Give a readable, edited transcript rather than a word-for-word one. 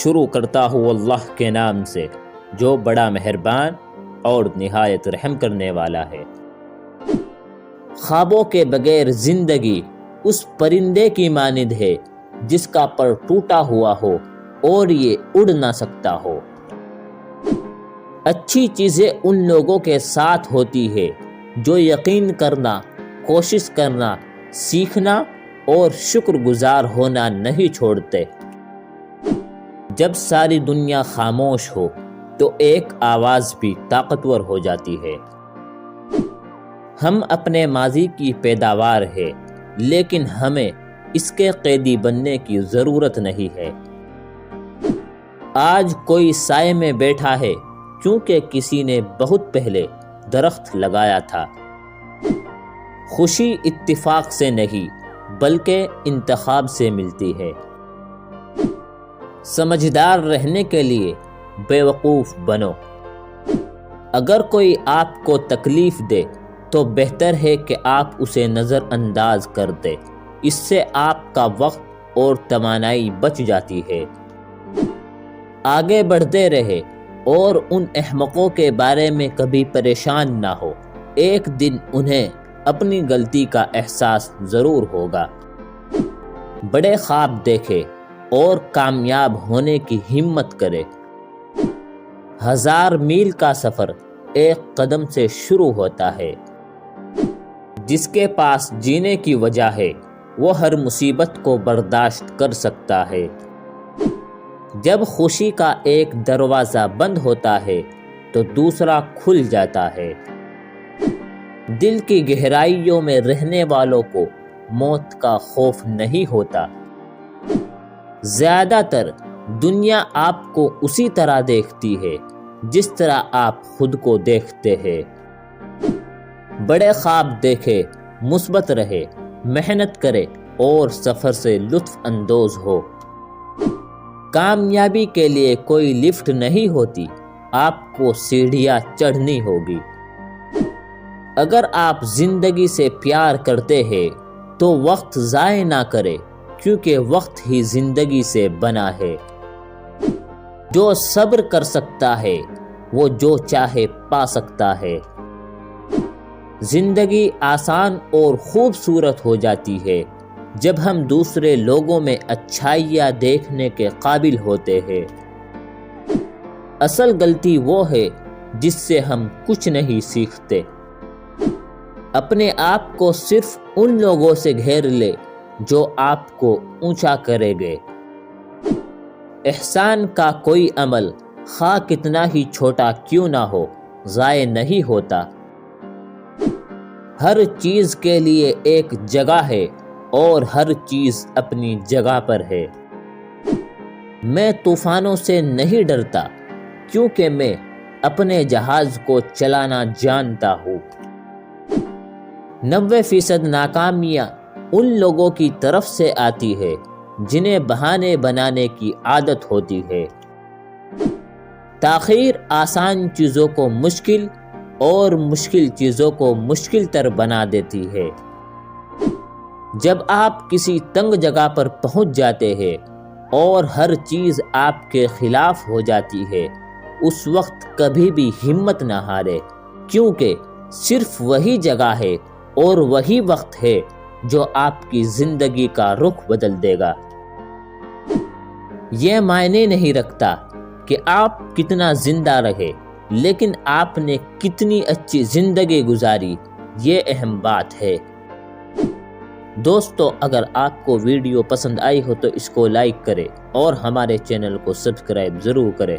شروع کرتا ہوں اللہ کے نام سے جو بڑا مہربان اور نہایت رحم کرنے والا ہے۔ خوابوں کے بغیر زندگی اس پرندے کی مانند ہے جس کا پر ٹوٹا ہوا ہو اور یہ اڑ نہ سکتا ہو۔ اچھی چیزیں ان لوگوں کے ساتھ ہوتی ہے جو یقین کرنا، کوشش کرنا، سیکھنا اور شکر گزار ہونا نہیں چھوڑتے۔ جب ساری دنیا خاموش ہو تو ایک آواز بھی طاقتور ہو جاتی ہے۔ ہم اپنے ماضی کی پیداوار ہے، لیکن ہمیں اس کے قیدی بننے کی ضرورت نہیں ہے۔ آج کوئی سائے میں بیٹھا ہے کیونکہ کسی نے بہت پہلے درخت لگایا تھا۔ خوشی اتفاق سے نہیں بلکہ انتخاب سے ملتی ہے۔ سمجھدار رہنے کے لیے بیوقوف بنو۔ اگر کوئی آپ کو تکلیف دے تو بہتر ہے کہ آپ اسے نظر انداز کر دیں، اس سے آپ کا وقت اور توانائی بچ جاتی ہے۔ آگے بڑھتے رہے اور ان احمقوں کے بارے میں کبھی پریشان نہ ہو، ایک دن انہیں اپنی غلطی کا احساس ضرور ہوگا۔ بڑے خواب دیکھے اور کامیاب ہونے کی ہمت کرے۔ 1000 میل کا سفر ایک قدم سے شروع ہوتا ہے۔ جس کے پاس جینے کی وجہ ہے وہ ہر مصیبت کو برداشت کر سکتا ہے۔ جب خوشی کا ایک دروازہ بند ہوتا ہے تو دوسرا کھل جاتا ہے۔ دل کی گہرائیوں میں رہنے والوں کو موت کا خوف نہیں ہوتا۔ زیادہ تر دنیا آپ کو اسی طرح دیکھتی ہے جس طرح آپ خود کو دیکھتے ہیں۔ بڑے خواب دیکھے، مثبت رہے، محنت کرے اور سفر سے لطف اندوز ہو۔ کامیابی کے لیے کوئی لفٹ نہیں ہوتی، آپ کو سیڑھیاں چڑھنی ہوگی۔ اگر آپ زندگی سے پیار کرتے ہیں تو وقت ضائع نہ کرے، کیونکہ وقت ہی زندگی سے بنا ہے۔ جو صبر کر سکتا ہے وہ جو چاہے پا سکتا ہے۔ زندگی آسان اور خوبصورت ہو جاتی ہے جب ہم دوسرے لوگوں میں اچھائیاں دیکھنے کے قابل ہوتے ہیں۔ اصل غلطی وہ ہے جس سے ہم کچھ نہیں سیکھتے۔ اپنے آپ کو صرف ان لوگوں سے گھیر لے جو آپ کو اونچا کرے گے۔ احسان کا کوئی عمل خواہ کتنا ہی چھوٹا کیوں نہ ہو ضائع نہیں ہوتا۔ ہر چیز کے لیے ایک جگہ ہے اور ہر چیز اپنی جگہ پر ہے۔ میں طوفانوں سے نہیں ڈرتا کیونکہ میں اپنے جہاز کو چلانا جانتا ہوں۔ 90% ناکامیاں ان لوگوں کی طرف سے آتی ہے جنہیں بہانے بنانے کی عادت ہوتی ہے۔ تاخیر آسان چیزوں کو مشکل اور مشکل چیزوں کو مشکل تر بنا دیتی ہے۔ جب آپ کسی تنگ جگہ پر پہنچ جاتے ہیں اور ہر چیز آپ کے خلاف ہو جاتی ہے، اس وقت کبھی بھی ہمت نہ ہارے، کیونکہ صرف وہی جگہ ہے اور وہی وقت ہے جو آپ کی زندگی کا رخ بدل دے گا۔ یہ معنی نہیں رکھتا کہ آپ کتنا زندہ رہے، لیکن آپ نے کتنی اچھی زندگی گزاری، یہ اہم بات ہے۔ دوستو، اگر آپ کو ویڈیو پسند آئی ہو تو اس کو لائک کریں اور ہمارے چینل کو سبسکرائب ضرور کریں۔